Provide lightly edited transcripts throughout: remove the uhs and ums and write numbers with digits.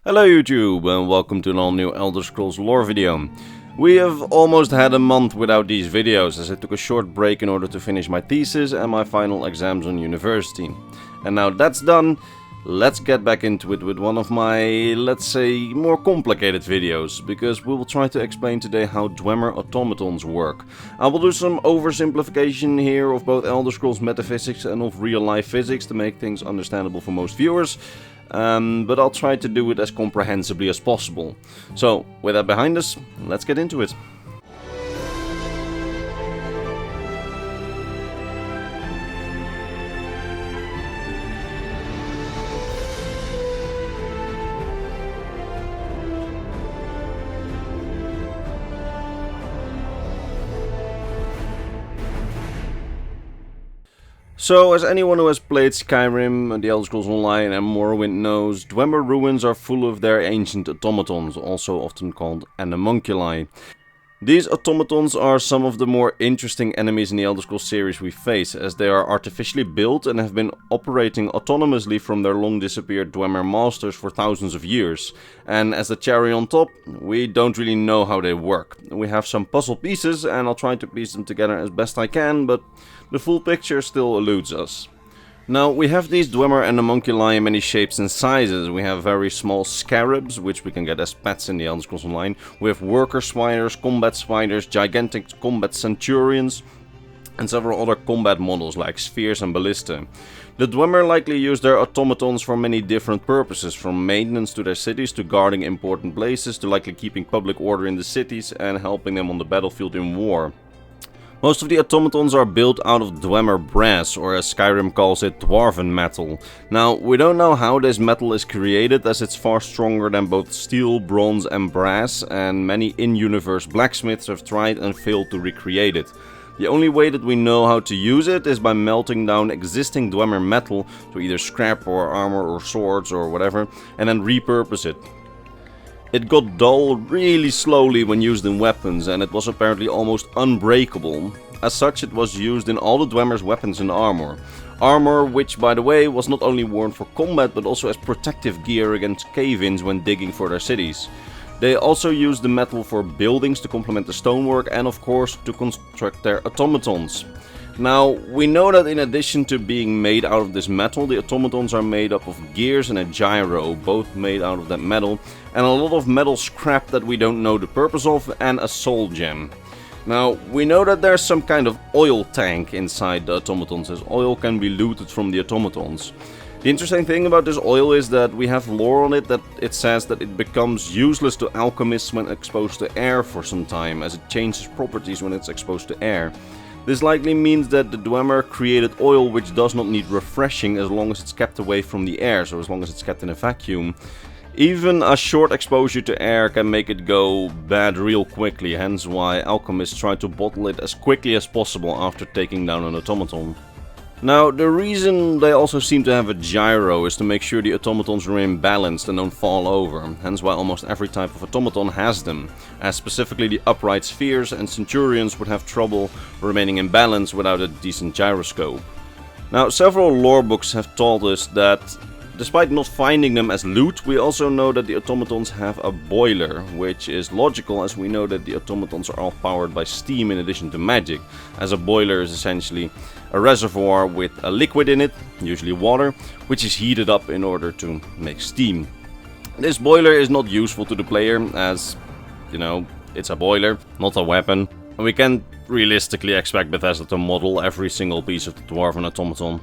Hello YouTube and welcome to an all new Elder Scrolls lore video. We have almost had a month without these videos as I took a short break in order to finish my thesis and my final exams on university. And now that's done, let's get back into it with one of my, let's say, more complicated videos, because we will try to explain today how Dwemer Automatons work. I will do some oversimplification here of both Elder Scrolls metaphysics and of real life physics to make things understandable for most viewers. But I'll try to do it as comprehensively as possible. So, with that behind us, let's get into it. So, as anyone who has played Skyrim, the Elder Scrolls Online and Morrowind knows, Dwemer ruins are full of their ancient automatons, also often called animunculi. These automatons are some of the more interesting enemies in the Elder Scrolls series we face, as they are artificially built and have been operating autonomously from their long disappeared Dwemer masters for thousands of years. And as the cherry on top, we don't really know how they work. We have some puzzle pieces and I'll try to piece them together as best I can, but the full picture still eludes us. Now, we have these Dwemer animunculi in many shapes and sizes. We have very small scarabs, which we can get as pets in the Elder Scrolls Online. We have worker spiders, combat spiders, gigantic combat centurions, and several other combat models like spheres and ballista. The Dwemer likely use their automatons for many different purposes, from maintenance to their cities, to guarding important places, to likely keeping public order in the cities and helping them on the battlefield in war. Most of the automatons are built out of Dwemer brass, or as Skyrim calls it, dwarven metal. Now, we don't know how this metal is created, as it's far stronger than both steel, bronze and brass, and many in-universe blacksmiths have tried and failed to recreate it. The only way that we know how to use it is by melting down existing Dwemer metal, so either scrap or armor or swords or whatever, and then repurpose it. It got dull really slowly when used in weapons, and it was apparently almost unbreakable. As such, it was used in all the Dwemer's weapons and armor. Armor which, by the way, was not only worn for combat but also as protective gear against cave-ins when digging for their cities. They also used the metal for buildings to complement the stonework and of course to construct their automatons. Now, we know that in addition to being made out of this metal, the automatons are made up of gears and a gyro, both made out of that metal, and a lot of metal scrap that we don't know the purpose of, and a soul gem. Now, we know that there's some kind of oil tank inside the automatons, as oil can be looted from the automatons. The interesting thing about this oil is that we have lore on it that it says that it becomes useless to alchemists when exposed to air for some time, as it changes properties when it's exposed to air. This likely means that the Dwemer created oil which does not need refreshing as long as it's kept away from the air, so as long as it's kept in a vacuum. Even a short exposure to air can make it go bad real quickly, hence why alchemists try to bottle it as quickly as possible after taking down an automaton. Now, the reason they also seem to have a gyro is to make sure the automatons remain balanced and don't fall over, hence why almost every type of automaton has them, as specifically the upright spheres and centurions would have trouble remaining in balance without a decent gyroscope. Now, several lore books have told us that, despite not finding them as loot, we also know that the automatons have a boiler, which is logical as we know that the automatons are all powered by steam in addition to magic, as a boiler is essentially a reservoir with a liquid in it, usually water, which is heated up in order to make steam. This boiler is not useful to the player as, it's a boiler, not a weapon, and we can't realistically expect Bethesda to model every single piece of the dwarven automaton.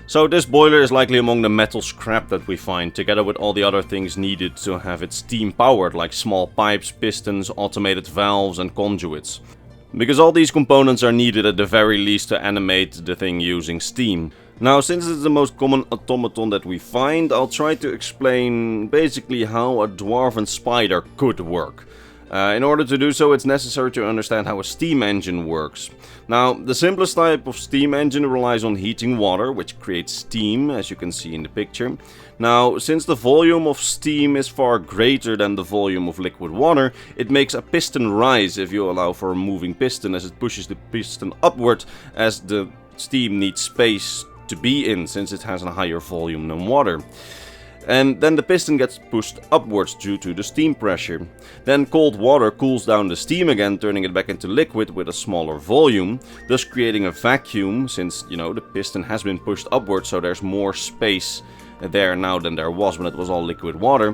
So this boiler is likely among the metal scrap that we find, together with all the other things needed to have it steam powered, like small pipes, pistons, automated valves and conduits. Because all these components are needed at the very least to animate the thing using steam. Now, since it's the most common automaton that we find, I'll try to explain basically how a dwarven spider could work. In order to do so, it's necessary to understand how a steam engine works. Now, the simplest type of steam engine relies on heating water, which creates steam, as you can see in the picture. Now, since the volume of steam is far greater than the volume of liquid water, it makes a piston rise if you allow for a moving piston, as it pushes the piston upward as the steam needs space to be in, since it has a higher volume than water. And then the piston gets pushed upwards due to the steam pressure. Then cold water cools down the steam again, turning it back into liquid with a smaller volume, thus creating a vacuum, since, the piston has been pushed upwards, so there's more space there now than there was when it was all liquid water,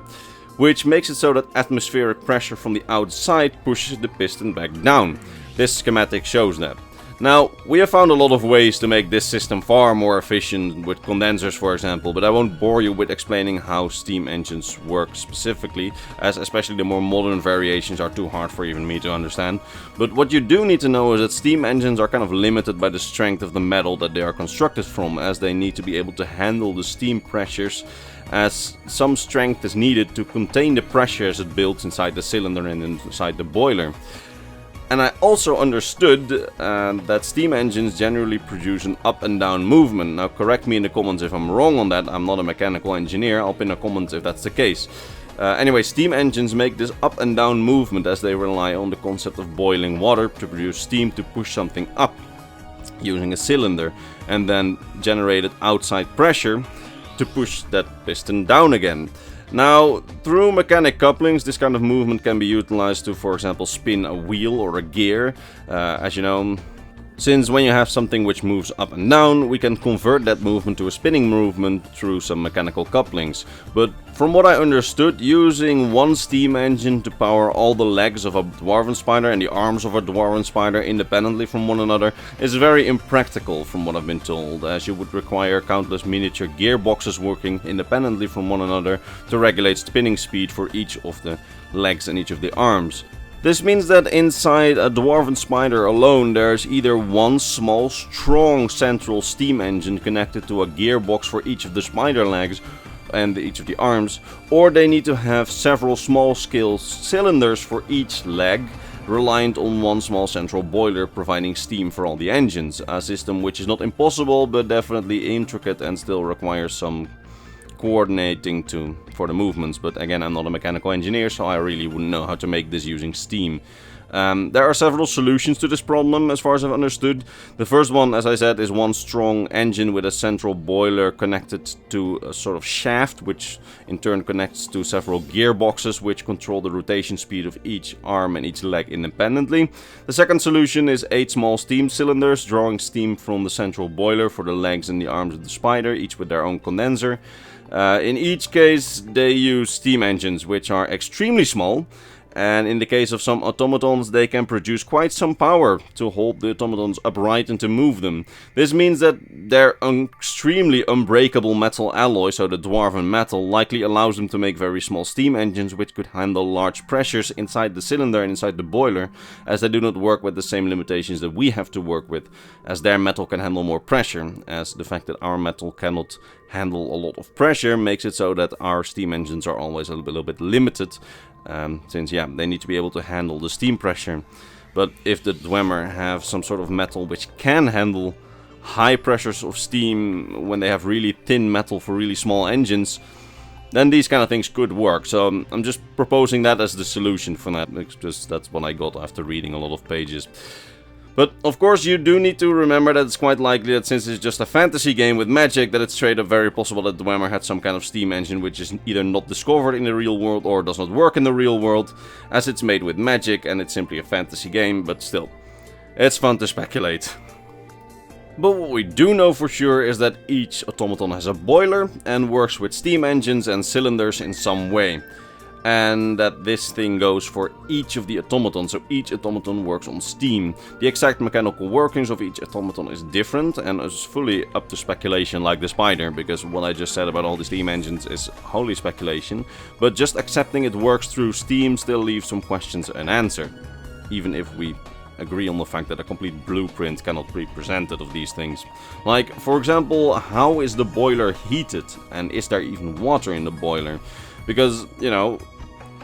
which makes it so that atmospheric pressure from the outside pushes the piston back down. This schematic shows that. Now, we have found a lot of ways to make this system far more efficient, with condensers for example, but I won't bore you with explaining how steam engines work specifically, as especially the more modern variations are too hard for even me to understand. But what you do need to know is that steam engines are kind of limited by the strength of the metal that they are constructed from, as they need to be able to handle the steam pressures, as some strength is needed to contain the pressure as it builds inside the cylinder and inside the boiler. And I also understood that steam engines generally produce an up and down movement. Now correct me in the comments if I'm wrong on that, I'm not a mechanical engineer, I'll pin a comment if that's the case. Anyway, steam engines make this up and down movement as they rely on the concept of boiling water to produce steam to push something up using a cylinder, and then generated outside pressure to push that piston down again. Now, through mechanic couplings, this kind of movement can be utilized to, for example, spin a wheel or a gear, as you know. Since when you have something which moves up and down, we can convert that movement to a spinning movement through some mechanical couplings. But from what I understood, using one steam engine to power all the legs of a dwarven spider and the arms of a dwarven spider independently from one another is very impractical from what I've been told, as you would require countless miniature gearboxes working independently from one another to regulate spinning speed for each of the legs and each of the arms. This means that inside a dwarven spider alone there's either one small, strong central steam engine connected to a gearbox for each of the spider legs and each of the arms, or they need to have several small-scale cylinders for each leg, reliant on one small central boiler providing steam for all the engines, a system which is not impossible but definitely intricate and still requires some coordinating for the movements. But again, I'm not a mechanical engineer, so I really wouldn't know how to make this using steam. There are several solutions to this problem as far as I've understood. The first one, as I said, is one strong engine with a central boiler connected to a sort of shaft, which in turn connects to several gearboxes which control the rotation speed of each arm and each leg independently. The second solution is 8 small steam cylinders drawing steam from the central boiler for the legs and the arms of the spider, each with their own condenser. In each case they use steam engines which are extremely small, and in the case of some automatons they can produce quite some power to hold the automatons upright and to move them. This means that their extremely unbreakable metal alloy, so the dwarven metal, likely allows them to make very small steam engines which could handle large pressures inside the cylinder and inside the boiler, as they do not work with the same limitations that we have to work with, as their metal can handle more pressure, as the fact that our metal cannot handle a lot of pressure makes it so that our steam engines are always a little bit limited, since they need to be able to handle the steam pressure. But if the Dwemer have some sort of metal which can handle high pressures of steam when they have really thin metal for really small engines, then these kind of things could work. So I'm just proposing that as the solution for that, because that's what I got after reading a lot of pages. But of course you do need to remember that it's quite likely that since it's just a fantasy game with magic, that it's straight up very possible that Dwemer had some kind of steam engine which is either not discovered in the real world or does not work in the real world, as it's made with magic and it's simply a fantasy game, but still, it's fun to speculate. But what we do know for sure is that each automaton has a boiler and works with steam engines and cylinders in some way. And that this thing goes for each of the automatons, so each automaton works on steam. The exact mechanical workings of each automaton is different and is fully up to speculation, like the spider, because what I just said about all the steam engines is wholly speculation, but just accepting it works through steam still leaves some questions unanswered, even if we agree on the fact that a complete blueprint cannot be presented of these things. Like, for example, how is the boiler heated, and is there even water in the boiler? Because, to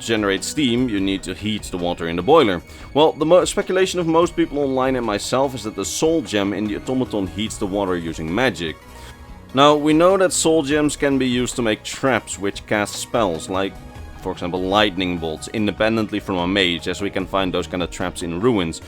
generate steam, you need to heat the water in the boiler. Well, the speculation of most people online and myself is that the soul gem in the automaton heats the water using magic. Now, we know that soul gems can be used to make traps which cast spells, like, for example, lightning bolts, independently from a mage, as we can find those kind of traps in ruins.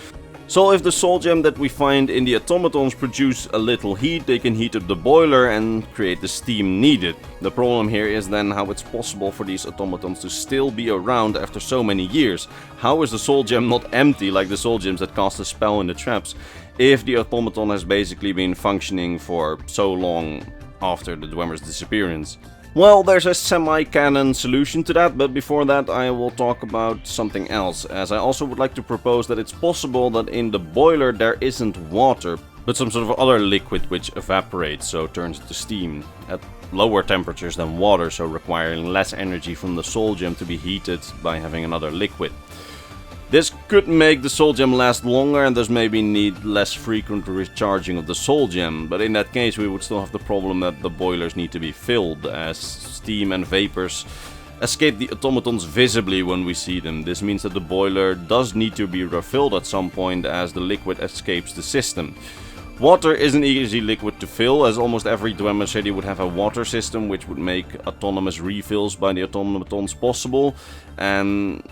So if the soul gem that we find in the automatons produce a little heat, they can heat up the boiler and create the steam needed. The problem here is then how it's possible for these automatons to still be around after so many years. How is the soul gem not empty like the soul gems that cast a spell in the traps, if the automaton has basically been functioning for so long after the Dwemer's disappearance? Well, there's a semi-canon solution to that, but before that I will talk about something else, as I also would like to propose that it's possible that in the boiler there isn't water, but some sort of other liquid which evaporates, so turns into steam, at lower temperatures than water, so requiring less energy from the soul gem to be heated by having another liquid. This could make the soul gem last longer and thus maybe need less frequent recharging of the soul gem, but in that case we would still have the problem that the boilers need to be filled, as steam and vapors escape the automatons visibly when we see them. This means that the boiler does need to be refilled at some point as the liquid escapes the system. Water is an easy liquid to fill, as almost every Dwemer city would have a water system which would make autonomous refills by the automatons possible, and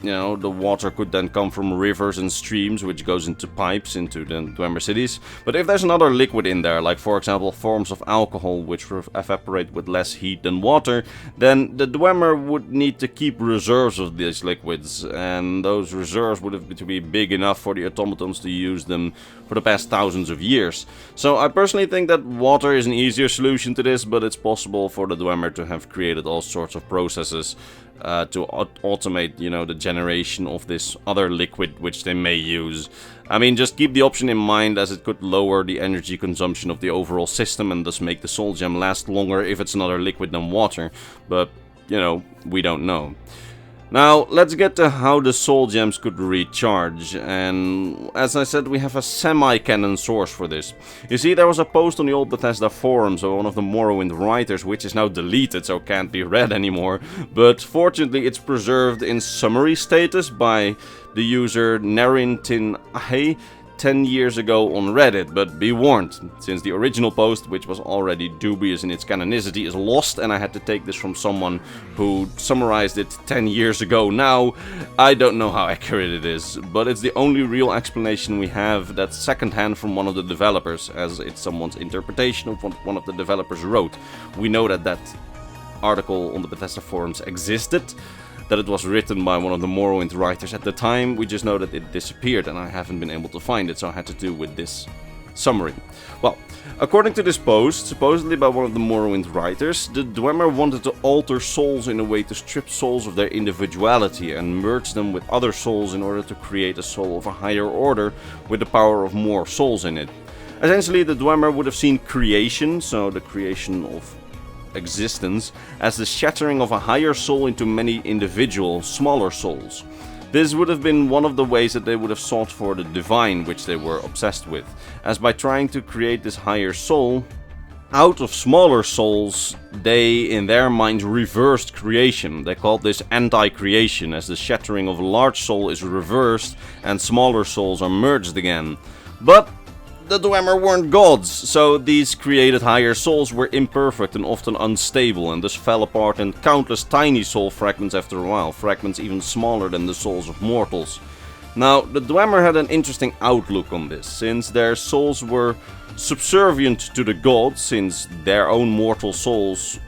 the water could then come from rivers and streams, which goes into pipes into the Dwemer cities. But if there's another liquid in there, like for example forms of alcohol which evaporate with less heat than water, then the Dwemer would need to keep reserves of these liquids, and those reserves would have to be big enough for the automatons to use them for the past thousands of years. So I personally think that water is an easier solution to this, but it's possible for the Dwemer to have created all sorts of processes to automate, the generation of this other liquid which they may use. I mean, just keep the option in mind, as it could lower the energy consumption of the overall system and thus make the soul gem last longer if it's another liquid than water. But, we don't know. Now, let's get to how the soul gems could recharge, and as I said, we have a semi-canon source for this. You see, there was a post on the old Bethesda forums of one of the Morrowind writers, which is now deleted, so can't be read anymore, but fortunately it's preserved in summary status by the user Narintin 10 years ago on Reddit, but be warned, since the original post, which was already dubious in its canonicity, is lost and I had to take this from someone who summarized it 10 years ago now, I don't know how accurate it is, but it's the only real explanation we have that's secondhand from one of the developers, as it's someone's interpretation of what one of the developers wrote. We know that article on the Bethesda forums existed, that it was written by one of the Morrowind writers at the time. We just know that it disappeared and I haven't been able to find it, so I had to do with this summary. Well, according to this post, supposedly by one of the Morrowind writers, the Dwemer wanted to alter souls in a way to strip souls of their individuality and merge them with other souls in order to create a soul of a higher order with the power of more souls in it. Essentially, the Dwemer would have seen creation, so the creation of existence, as the shattering of a higher soul into many individual, smaller souls. This would have been one of the ways that they would have sought for the divine, which they were obsessed with, as by trying to create this higher soul out of smaller souls, they in their mind reversed creation. They called this anti-creation, as the shattering of a large soul is reversed and smaller souls are merged again. But the Dwemer weren't gods, so these created higher souls were imperfect and often unstable, and thus fell apart in countless tiny soul fragments after a while, fragments even smaller than the souls of mortals. Now, the Dwemer had an interesting outlook on this, since their souls were subservient to the gods, since their own mortal souls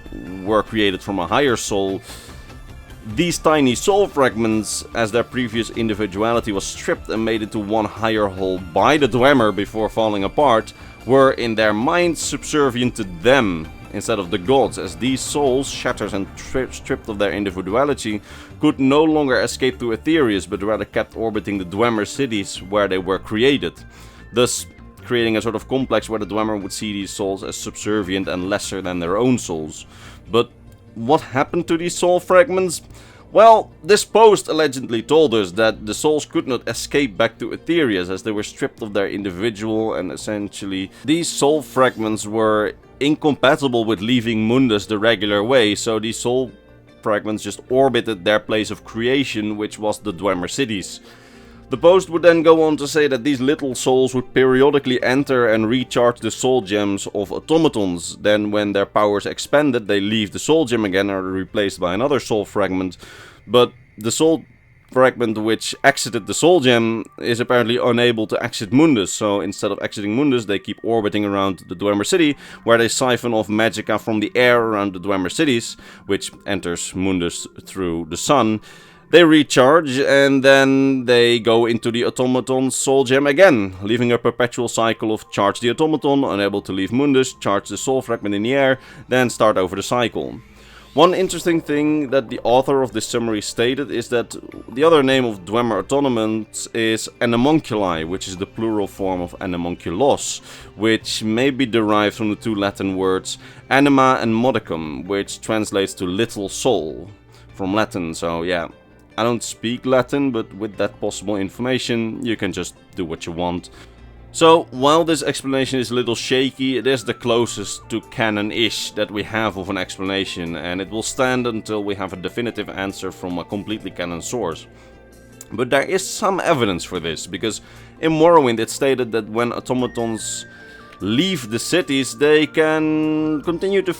were created from a higher soul. These tiny soul fragments, as their previous individuality was stripped and made into one higher whole by the Dwemer before falling apart, were in their minds subservient to them instead of the gods, as these souls, shattered and stripped of their individuality, could no longer escape to Aetherius, but rather kept orbiting the Dwemer cities where they were created, thus creating a sort of complex where the Dwemer would see these souls as subservient and lesser than their own souls. But what happened to these soul fragments? Well, this post allegedly told us that the souls could not escape back to Aetherius, as they were stripped of their individual, and essentially these soul fragments were incompatible with leaving Mundus the regular way, so these soul fragments just orbited their place of creation, which was the Dwemer cities. The post would then go on to say that these little souls would periodically enter and recharge the soul gems of automatons. Then when their powers expanded, they leave the soul gem again and are replaced by another soul fragment. But the soul fragment which exited the Soul Gem is apparently unable to exit Mundus, so instead of exiting Mundus they keep orbiting around the Dwemer city, where they siphon off magicka from the air around the Dwemer cities, which enters Mundus through the sun. They recharge and then they go into the automaton's Soul Gem again, leaving a perpetual cycle of charge the automaton, unable to leave Mundus, charge the soul fragment in the air, then start over the cycle. One interesting thing that the author of this summary stated is that the other name of Dwemer Automatons is Animunculi, which is the plural form of Animunculos, which may be derived from the two Latin words anima and modicum, which translates to little soul from Latin. So yeah, I don't speak Latin, but with that possible information you can just do what you want. So, while this explanation is a little shaky, it is the closest to canon-ish that we have of an explanation, and it will stand until we have a definitive answer from a completely canon source. But there is some evidence for this, because in Morrowind it stated that when automatons leave the cities, they can continue to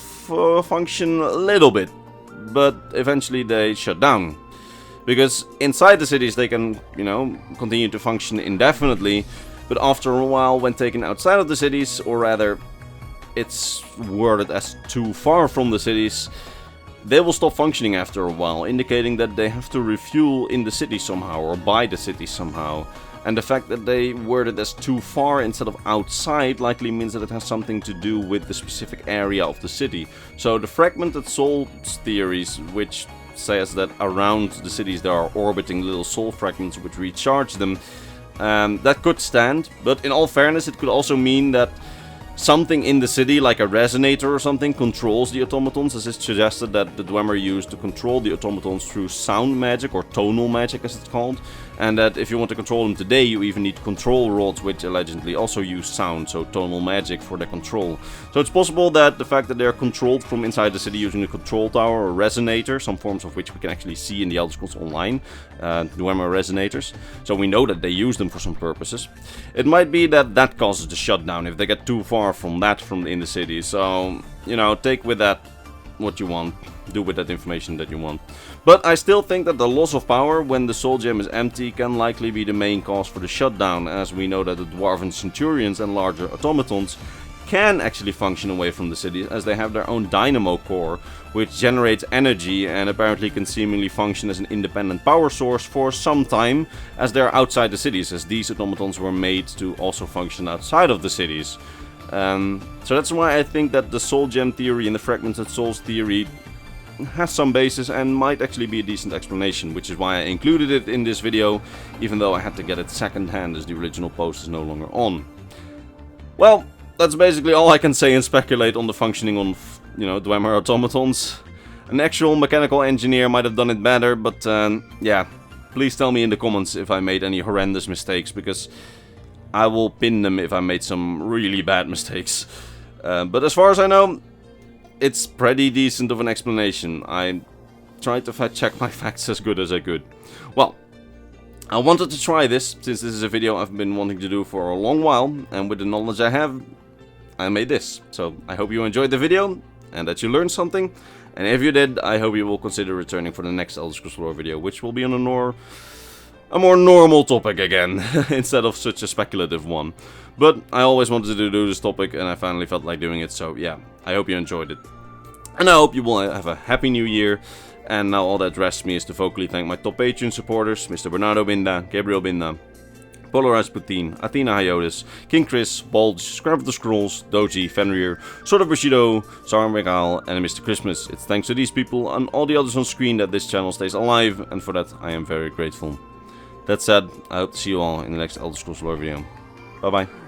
function a little bit, but eventually they shut down. Because inside the cities they can, continue to function indefinitely, but after a while, when taken outside of the cities, or rather, it's worded as too far from the cities, they will stop functioning after a while, indicating that they have to refuel in the city somehow, or by the city somehow. And the fact that they word it as too far instead of outside likely means that it has something to do with the specific area of the city. So the fragmented souls theories, which says that around the cities there are orbiting little soul fragments which recharge them, that could stand, but in all fairness it could also mean that something in the city, like a resonator or something, controls the automatons, as it's suggested that the Dwemer used to control the automatons through sound magic, or tonal magic as it's called, and that if you want to control them today you even need control rods which allegedly also use sound, so tonal magic for their control. So it's possible that the fact that they're controlled from inside the city using a control tower or resonator, some forms of which we can actually see in the Elder Scrolls Online, Dwemer resonators, so we know that they use them for some purposes. It might be that that causes the shutdown if they get too far from in the city, so, take with that what you want, do with that information that you want. But I still think that the loss of power when the Soul Gem is empty can likely be the main cause for the shutdown, as we know that the Dwarven Centurions and larger automatons can actually function away from the city, as they have their own dynamo core, which generates energy and apparently can seemingly function as an independent power source for some time, as they're outside the cities, as these automatons were made to also function outside of the cities. So that's why I think that the Soul Gem theory and the Fragmented Souls theory has some basis and might actually be a decent explanation, which is why I included it in this video, even though I had to get it second hand as the original post is no longer on. Well, that's basically all I can say and speculate on the functioning of, Dwemer Automatons. An actual mechanical engineer might have done it better, but yeah, please tell me in the comments if I made any horrendous mistakes, because I will pin them if I made some really bad mistakes. But as far as I know, it's pretty decent of an explanation. I tried to fact check my facts as good as I could. Well, I wanted to try this, since this is a video I've been wanting to do for a long while, and with the knowledge I have, I made this. So I hope you enjoyed the video, and that you learned something. And if you did, I hope you will consider returning for the next Elder Scrolls lore video, which will be on a more normal topic again, instead of such a speculative one. But I always wanted to do this topic, and I finally felt like doing it, so yeah, I hope you enjoyed it. And I hope you will have a happy new year. And now all that rests me is to vocally thank my top Patreon supporters, Mr. Bernardo Binda, Gabriel Binda, Polarized Putin, Athena Hyotis, King Chris, Bulge, Scrap of the Scrolls, Doji, Fenrir, Sword of Bushido, Sarn Regal, and Mr. Christmas. It's thanks to these people and all the others on screen that this channel stays alive, and for that I am very grateful. That said, I hope to see you all in the next Elder Scrolls lore video. Bye bye.